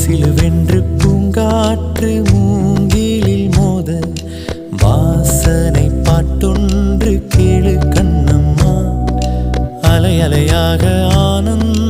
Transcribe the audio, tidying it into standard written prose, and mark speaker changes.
Speaker 1: சிலுவென்று பூங்காற்று மூங்கிலில் மோத வாசனை பாட்டொன்று கேளு கண்ணம்மா. அலை அலையாக ஆனந்த